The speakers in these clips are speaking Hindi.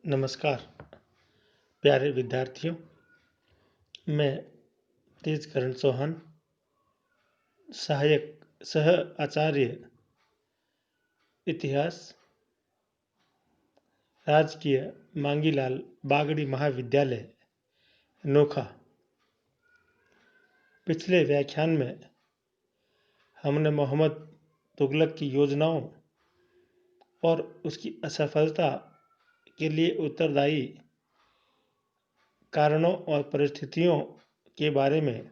नमस्कार प्यारे विद्यार्थियों। मैं तेजकरण चौहान, सहायक सह आचार्य इतिहास, राजकीय मांगीलाल बागड़ी महाविद्यालय नोखा। पिछले व्याख्यान में हमने मोहम्मद तुगलक की योजनाओं और उसकी असफलता के लिए उत्तरदायी कारणों और परिस्थितियों के बारे में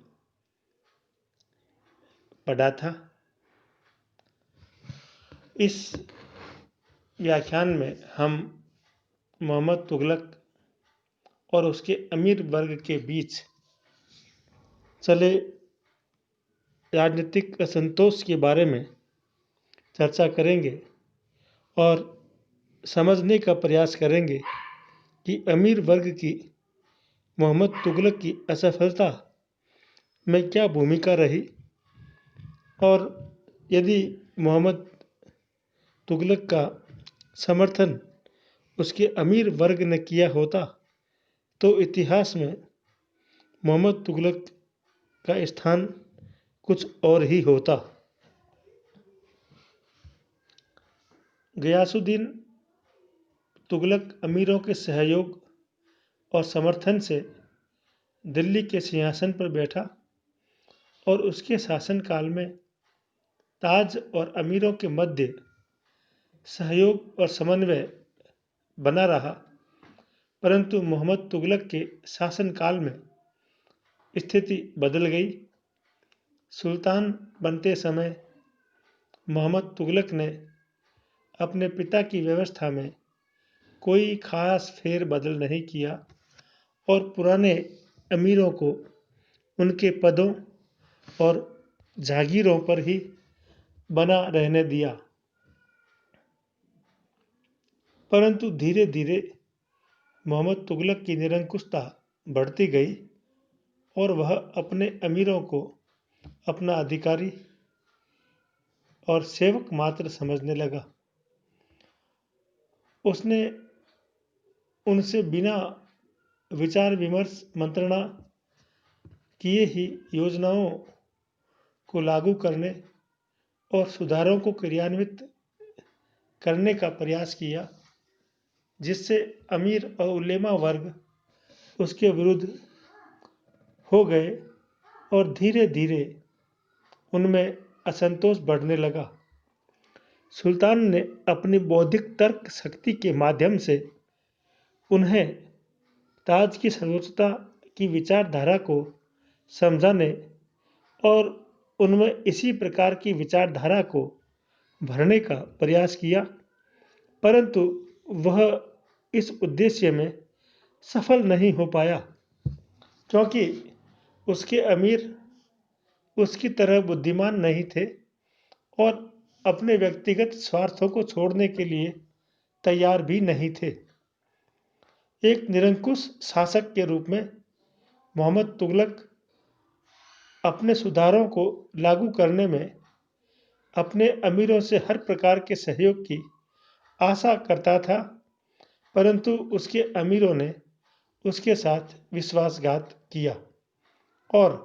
पढ़ा था। इस व्याख्यान में हम मोहम्मद तुगलक और उसके अमीर वर्ग के बीच चले राजनीतिक असंतोष के बारे में चर्चा करेंगे और समझने का प्रयास करेंगे कि अमीर वर्ग की मोहम्मद तुगलक की असफलता में क्या भूमिका रही, और यदि मोहम्मद तुगलक का समर्थन उसके अमीर वर्ग ने किया होता तो इतिहास में मोहम्मद तुगलक का स्थान कुछ और ही होता। गयासुद्दीन तुगलक अमीरों के सहयोग और समर्थन से दिल्ली के सिंहासन पर बैठा और उसके शासनकाल में ताज और अमीरों के मध्य सहयोग और समन्वय बना रहा। परंतु मोहम्मद तुगलक के शासनकाल में स्थिति बदल गई। सुल्तान बनते समय मोहम्मद तुगलक ने अपने पिता की व्यवस्था में कोई खास फेर बदल नहीं किया और पुराने अमीरों को उनके पदों और जागीरों पर ही बना रहने दिया। परंतु धीरे धीरे मोहम्मद तुगलक की निरंकुशता बढ़ती गई और वह अपने अमीरों को अपना अधिकारी और सेवक मात्र समझने लगा। उसने उनसे बिना विचार विमर्श मंत्रणा किए ही योजनाओं को लागू करने और सुधारों को क्रियान्वित करने का प्रयास किया, जिससे अमीर और उलेमा वर्ग उसके विरुद्ध हो गए और धीरे धीरे उनमें असंतोष बढ़ने लगा। सुल्तान ने अपनी बौद्धिक तर्क शक्ति के माध्यम से उन्हें ताज की सर्वोच्चता की विचारधारा को समझाने और उनमें इसी प्रकार की विचारधारा को भरने का प्रयास किया, परंतु वह इस उद्देश्य में सफल नहीं हो पाया, क्योंकि उसके अमीर उसकी तरह बुद्धिमान नहीं थे और अपने व्यक्तिगत स्वार्थों को छोड़ने के लिए तैयार भी नहीं थे। एक निरंकुश शासक के रूप में मोहम्मद तुगलक अपने सुधारों को लागू करने में अपने अमीरों से हर प्रकार के सहयोग की आशा करता था, परंतु उसके अमीरों ने उसके साथ विश्वासघात किया और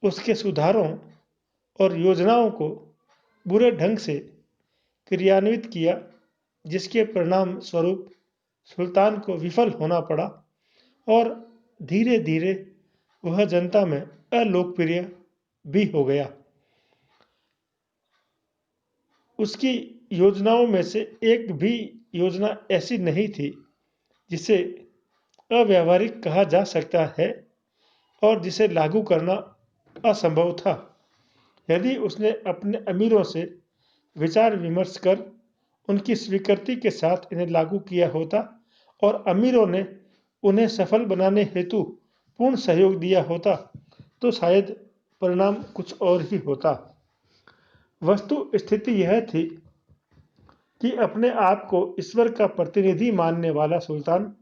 उसके सुधारों और योजनाओं को बुरे ढंग से क्रियान्वित किया, जिसके परिणाम स्वरूप सुल्तान को विफल होना पड़ा और धीरे धीरे वह जनता में अलोकप्रिय भी हो गया। उसकी योजनाओं में से एक भी योजना ऐसी नहीं थी जिसे अव्यावहारिक कहा जा सकता है और जिसे लागू करना असंभव था। यदि उसने अपने अमीरों से विचार विमर्श कर उनकी स्वीकृति के साथ इन्हें लागू किया होता और अमीरों ने उन्हें सफल बनाने हेतु पूर्ण सहयोग दिया होता तो शायद परिणाम कुछ और ही होता। वस्तु स्थिति यह थी कि अपने आप को ईश्वर का प्रतिनिधि मानने वाला सुल्तान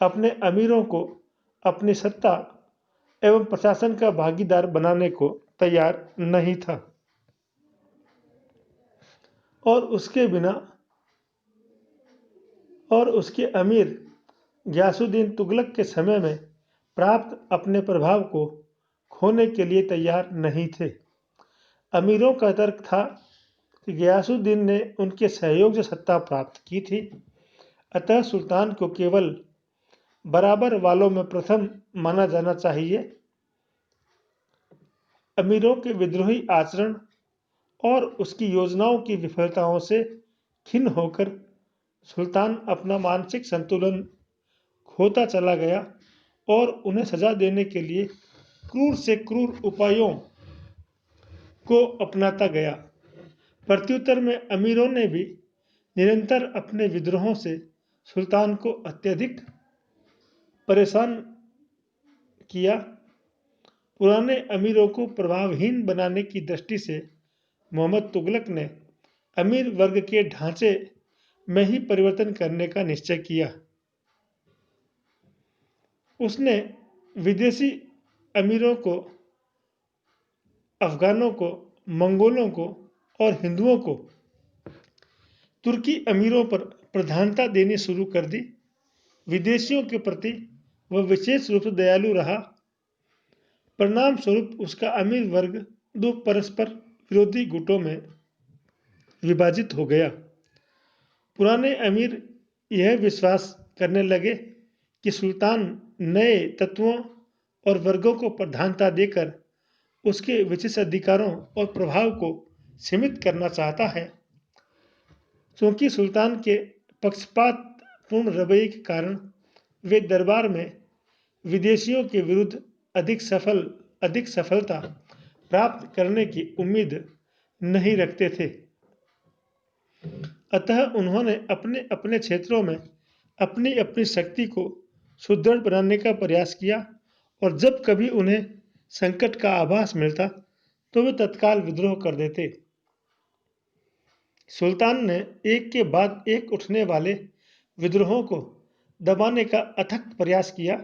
अपने अमीरों को अपनी सत्ता एवं प्रशासन का भागीदार बनाने को तैयार नहीं था और उसके बिना और उसके अमीर गियासुद्दीन तुगलक के समय में प्राप्त अपने प्रभाव को खोने के लिए तैयार नहीं थे। अमीरों का तर्क था कि गियासुद्दीन ने उनके सहयोग से सत्ता प्राप्त की थी, अतः सुल्तान को केवल बराबर वालों में प्रथम माना जाना चाहिए। अमीरों के विद्रोही आचरण और उसकी योजनाओं की विफलताओं से खिन्न होकर सुल्तान अपना मानसिक संतुलन खोता चला गया और उन्हें सजा देने के लिए क्रूर से क्रूर उपायों को अपनाता गया। प्रत्युत्तर में अमीरों ने भी निरंतर अपने विद्रोहों से सुल्तान को अत्यधिक परेशान किया। पुराने अमीरों को प्रभावहीन बनाने की दृष्टि से मोहम्मद तुगलक ने अमीर वर्ग के ढांचे में ही परिवर्तन करने का निश्चय किया। उसने विदेशी अमीरों को, अफगानों को, मंगोलों को और हिंदुओं को तुर्की अमीरों पर प्रधानता देनी शुरू कर दी। विदेशियों के प्रति वह विशेष रूप से दयालु रहा। परिणाम स्वरूप उसका अमीर वर्ग दो परस्पर विरोधी गुटों में विभाजित हो गया। पुराने अमीर यह विश्वास करने लगे कि सुल्तान नए तत्वों और वर्गों को प्रधानता देकर उसके विशेष अधिकारों और प्रभाव को सीमित करना चाहता है। क्योंकि सुल्तान के पक्षपातपूर्ण रवैये के कारण वे दरबार में विदेशियों के विरुद्ध अधिक सफलता प्राप्त करने की उम्मीद नहीं रखते थे। अतः उन्होंने अपने अपने क्षेत्रों में अपनी अपनी शक्ति को सुदृढ़ बनाने का प्रयास किया और जब कभी उन्हें संकट का आभास मिलता तो वे तत्काल विद्रोह कर देते। सुल्तान ने एक के बाद एक उठने वाले विद्रोहों को दबाने का अथक प्रयास किया,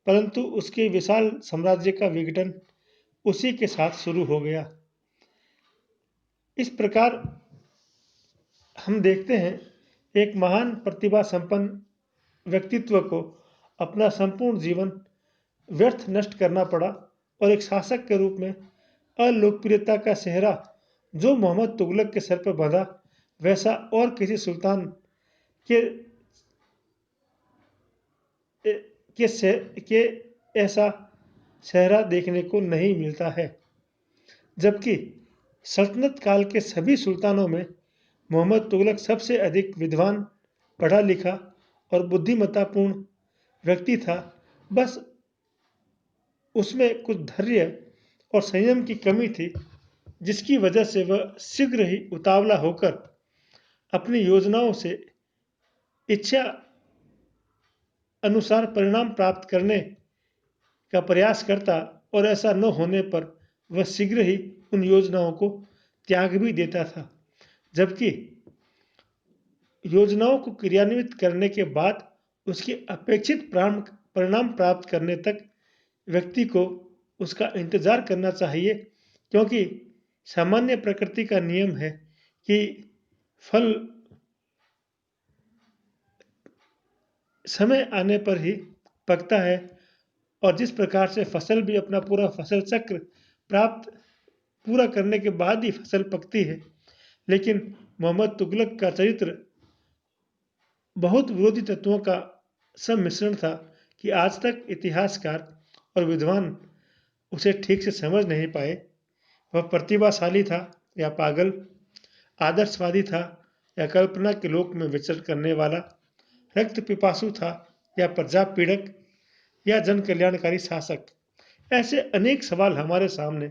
परंतु उसके विशाल साम्राज्य का विघटन उसी के साथ शुरू हो गया। इस प्रकार हम देखते हैं एक महान प्रतिभा संपन्न व्यक्तित्व को अपना संपूर्ण जीवन व्यर्थ नष्ट करना पड़ा और एक शासक के रूप में अलोकप्रियता का सेहरा जो मोहम्मद तुगलक के सर पर बांधा वैसा और किसी सुल्तान के ऐसा सेहरा देखने को नहीं मिलता है। जबकि सल्तनत काल के सभी सुल्तानों में मोहम्मद तुगलक सबसे अधिक विद्वान, पढ़ा लिखा और बुद्धिमत्तापूर्ण व्यक्ति था। बस उसमें कुछ धैर्य और संयम की कमी थी, जिसकी वजह से वह शीघ्र ही उतावला होकर अपनी योजनाओं से इच्छा अनुसार परिणाम प्राप्त करने का प्रयास करता और ऐसा न होने पर वह शीघ्र ही उन योजनाओं को त्याग भी देता था। जबकि योजनाओं को क्रियान्वित करने के बाद उसके अपेक्षित परिणाम प्राप्त करने तक व्यक्ति को उसका इंतजार करना चाहिए, क्योंकि सामान्य प्रकृति का नियम है कि फल समय आने पर ही पकता है और जिस प्रकार से फसल भी अपना पूरा फसल चक्र पूरा करने के बाद ही फसल पकती है, लेकिन मोहम्मद तुगलक का चरित्र बहुत विरोधी तत्वों का सम्मिश्रण था कि आज तक इतिहासकार और विद्वान उसे ठीक से समझ नहीं पाए। वह प्रतिभाशाली था या पागल, आदर्शवादी था या कल्पना के लोक में विचरण करने वाला, रक्त पिपासु था या प्रजा पीड़क या जन कल्याणकारी शासक। ऐसे अनेक सवाल हमारे सामने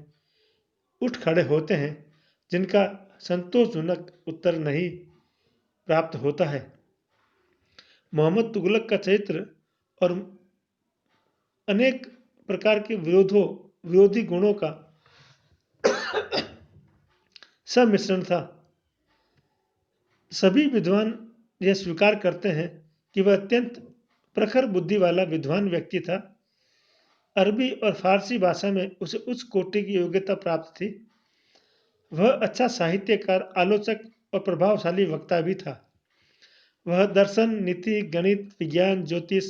उठ खड़े होते हैं जिनका संतोषजनक उत्तर नहीं प्राप्त होता है। मोहम्मद तुगलक का चरित्र और अनेक प्रकार के विरोधी गुणों का सम्मिश्रण था। सभी विद्वान यह स्वीकार करते हैं कि वह अत्यंत प्रखर बुद्धि वाला विद्वान व्यक्ति था। अरबी और फारसी भाषा में उसे उच्च कोटि की योग्यता प्राप्त थी। वह अच्छा साहित्यकार, आलोचक और प्रभावशाली वक्ता भी था। वह दर्शन, नीति, गणित, विज्ञान, ज्योतिष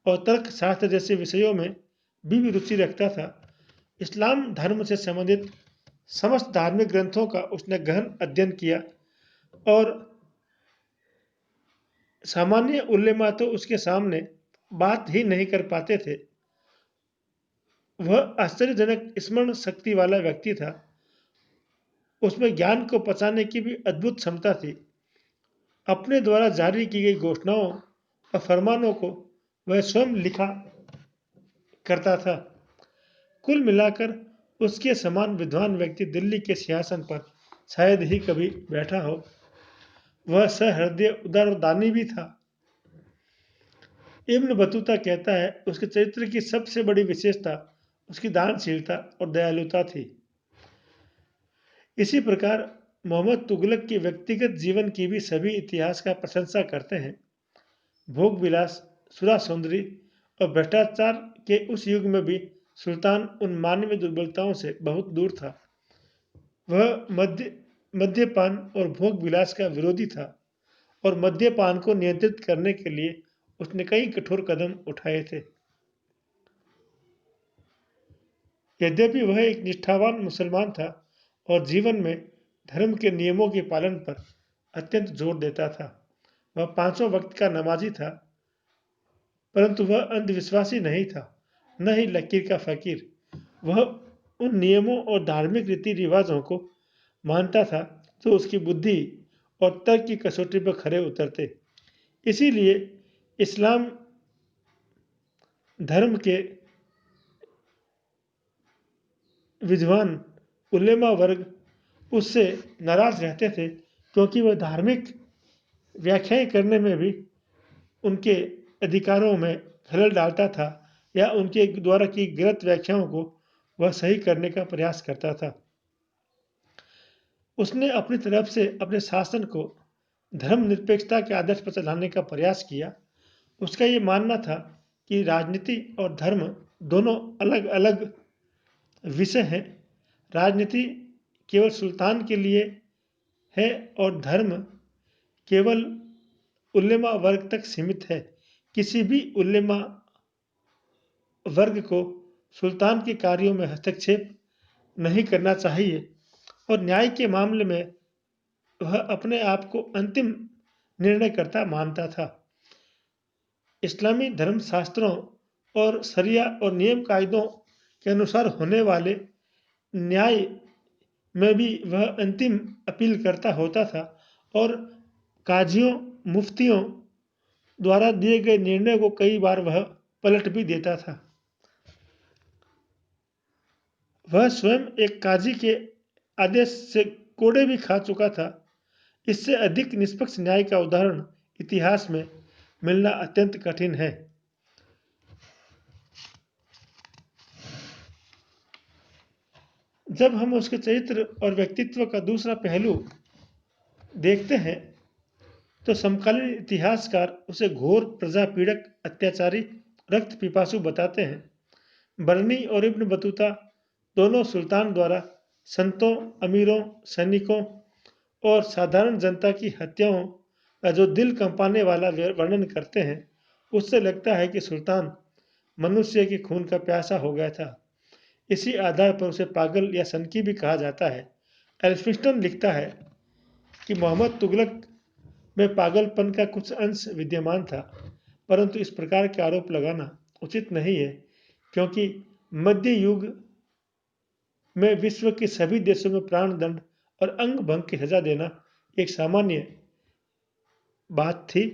और तर्क शास्त्र जैसे विषयों में भी रुचि रखता था। इस्लाम धर्म से संबंधित समस्त धार्मिक ग्रंथों का उसने गहन अध्ययन किया और सामान्य उलेमा तो उसके सामने बात ही नहीं कर पाते थे। वह आश्चर्यजनक स्मरण शक्ति वाला व्यक्ति था। उसमें ज्ञान को पचाने की भी अद्भुत क्षमता थी। अपने द्वारा जारी की गई घोषणाओं और फरमानों को वह स्वयं लिखा करता था। कुल मिलाकर उसके समान विद्वान व्यक्ति दिल्ली के सिंहासन पर शायद ही कभी बैठा हो। वह सहृदय उदार और दानी भी था। इब्न बतूता कहता है उसके चरित्र की सबसे बड़ी विशेषता उसकी दानशीलता और दयालुता थी। इसी प्रकार मोहम्मद तुगलक के व्यक्तिगत जीवन की भी सभी इतिहास का प्रशंसा करते हैं। भोग विलास, सुरा सौंदर्य और भ्रष्टाचार के उस युग में भी सुल्तान उन मानवीय दुर्बलताओं से बहुत दूर था। वह मद्यपान और भोग विलास का विरोधी था और मद्यपान को नियंत्रित करने के लिए उसने कई कठोर कदम उठाए थे। यद्यपि वह एक निष्ठावान मुसलमान था और जीवन में धर्म के नियमों के पालन पर अत्यंत जोर देता था। वह पांचों वक्त का नमाजी था, परंतु वह अंधविश्वासी नहीं था, न ही लकीर का फकीर। वह उन नियमों और धार्मिक रीति रिवाजों को मानता था जो उसकी बुद्धि और तर्क की कसौटी पर खरे उतरते। इसीलिए इस्लाम धर्म के विद्वान उलेमा वर्ग उससे नाराज रहते थे, क्योंकि वह धार्मिक व्याख्याएं करने में भी उनके अधिकारों में खलल डालता था या उनके द्वारा की गलत व्याख्याओं को वह सही करने का प्रयास करता था। उसने अपनी तरफ से अपने शासन को धर्मनिरपेक्षता के आदर्श पर चलाने का प्रयास किया। उसका ये मानना था कि राजनीति और धर्म दोनों अलग अलग विषय हैं। राजनीति केवल सुल्तान के लिए है और धर्म केवल उलेमा वर्ग तक सीमित है। किसी भी उलेमा वर्ग को सुल्तान के कार्यों में हस्तक्षेप नहीं करना चाहिए और न्याय के मामले में वह अपने आप को अंतिम निर्णयकर्ता मानता था। इस्लामी धर्मशास्त्रों और शरिया और नियम कायदों के अनुसार होने वाले न्याय में भी वह अंतिम अपील करता होता था और काजियों, मुफ्तियों द्वारा दिए गए निर्णय को कई बार वह पलट भी देता था। वह स्वयं एक काजी के आदेश से कोड़े भी खा चुका था। इससे अधिक निष्पक्ष न्याय का उदाहरण इतिहास में मिलना अत्यंत कठिन है। जब हम उसके चरित्र और व्यक्तित्व का दूसरा पहलू देखते हैं तो समकालीन इतिहासकार उसे घोर प्रजा पीड़क, अत्याचारी, रक्त पिपासु बताते हैं। बरनी और इब्न बतूता दोनों सुल्तान द्वारा संतों, अमीरों, सैनिकों और साधारण जनता की हत्याओं का जो दिल कंपाने वाला वर्णन करते हैं, उससे लगता है कि सुल्तान मनुष्य के खून का प्यासा हो गया था। इसी आधार पर उसे पागल या सनकी भी कहा जाता है। एल्फिंस्टन लिखता है कि मोहम्मद तुगलक में पागलपन का कुछ अंश विद्यमान था, परंतु इस प्रकार के आरोप लगाना उचित नहीं है, क्योंकि मध्य युग में विश्व के सभी देशों में प्राण दंड और अंग भंग की सजा देना एक सामान्य बात थी।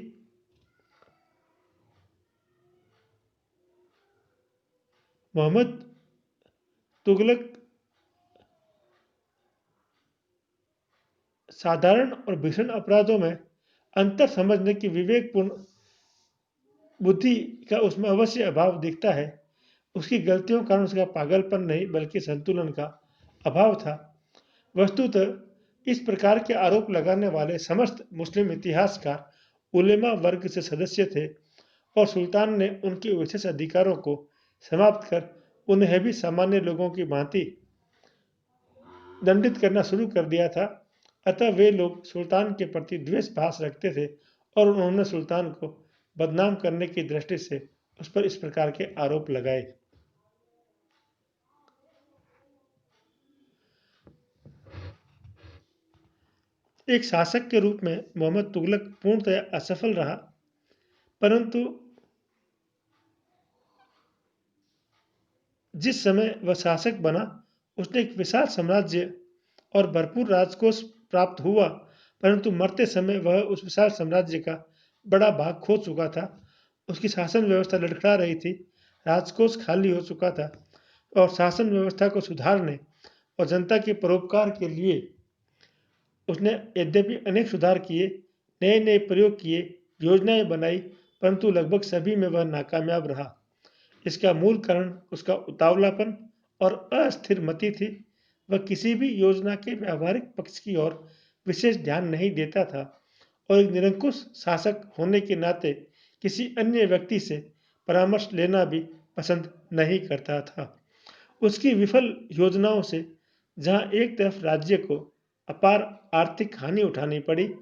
मोहम्मद तुगलक साधारण और भीषण अपराधों में अंतर समझने की विवेकपूर्ण बुद्धि का उसमें अवश्य अभाव दिखता है। उसकी गलतियों का कारण उसका पागलपन नहीं बल्कि संतुलन का अभाव था। वस्तुतः इस प्रकार के आरोप लगाने वाले समस्त मुस्लिम इतिहासकार उलेमा वर्ग से सदस्य थे और सुल्तान ने उनके विशेष अधिकारों को समाप्त कर उन्हें भी सामान्य लोगों की भांति दंडित करना शुरू कर दिया था। अतः वे लोग सुल्तान के प्रति द्वेष भास रखते थे और उन्होंने सुल्तान को बदनाम करने की दृष्टि से उस पर इस प्रकार के आरोप लगाए। एक शासक के रूप में मोहम्मद तुगलक पूर्णतया असफल रहा, परंतु जिस समय वह शासक बना, उसने एक विशाल साम्राज्य और भरपूर राजकोष प्राप्त हुआ, परंतु मरते समय वह उस विशाल साम्राज्य का बड़ा भाग खो चुका था। उसकी शासन व्यवस्था लड़खड़ा रही थी, राजकोष खाली हो चुका था और शासन व्यवस्था को सुधारने और जनता के परोपकार के लिए उसने यद्यपि अनेक सुधार किए, नए-नए प्रयोग किए, योजनाएं बनाई, परंतु लगभग सभी में वह नाकामयाब रहा। इसका मूल कारण उसका उतावलापन और अस्थिर मति थी। वह किसी भी योजना के व्यावहारिक पक्ष की ओर विशेष ध्यान नहीं देता था और एक निरंकुश शासक होने के नाते किसी अन्य व्यक्ति से परामर्श लेना भी पसंद नहीं करता था। उसकी विफल योजनाओं से जहां एक तरफ राज्य को अपार आर्थिक हानि उठानी पड़ी,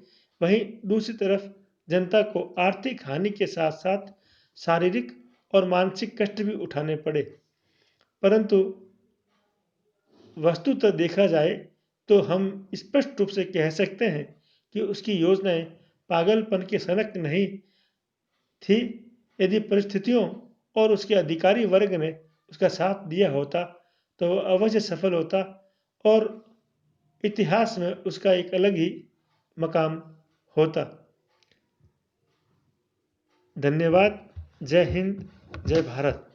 वहीं दूसरी तरफ जनता को आर्थिक हानि के साथ-साथ शारीरिक और मानसिक कष्ट भी उठाने पड़े। परंतु वस्तुतः देखा जाए तो हम स्पष्ट रूप से कह सकते हैं कि उसकी योजनाएं पागलपन के सनक नहीं थी। यदि परिस्थितियों और उसके अधिकारी वर्ग ने उसका साथ दिया होता, तो वह अवश्य सफल होता और इतिहास में उसका एक अलग ही मकाम होता। धन्यवाद। जय हिंद, जय भारत।